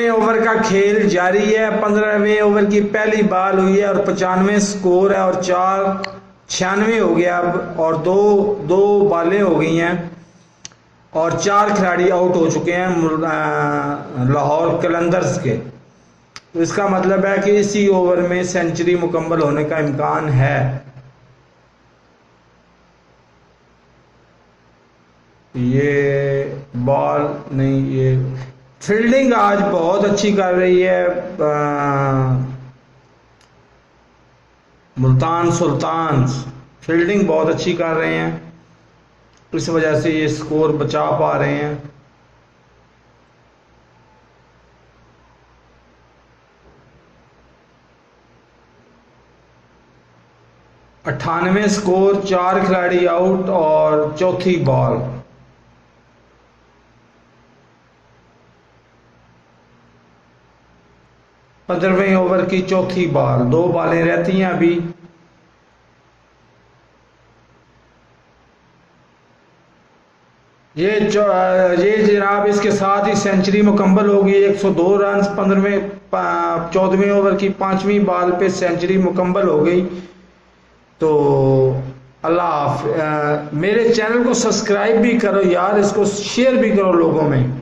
15वें over का खेल जारी है। 15वें ओवर की पहली बॉल हुई है और 95 स्कोर है और 4 96 हो गया अब, और दो बॉलें हो गई हैं और 4 खिलाड़ी आउट हो चुके हैं लाहौर कलंदर्स के। तो इसका मतलब है कि इसी ओवर में सेंचुरी मुकम्मल होने का इम्कान है। ये बॉल नहीं, ये फील्डिंग आज बहुत अच्छी कर रही है मुल्तान सुल्तान्स। फील्डिंग बहुत अच्छी कर रहे हैं, इस वजह से ये स्कोर बचा पा रहे हैं। अट्ठानवे स्कोर, 4 खिलाड़ी आउट और चौथी बॉल। पंद्रहवें ओवर की चौथी बॉल, 2 बॉलें रहती हैं अभी। ये जनाब इसके साथ ही सेंचुरी मुकम्मल होगी। 102 रन 14वें ओवर की 5वीं बॉल पे सेंचुरी मुकम्मल हो गई। तो अल्लाह हाफ़िज़। मेरे चैनल को सब्सक्राइब भी करो यार, इसको शेयर भी करो लोगों में।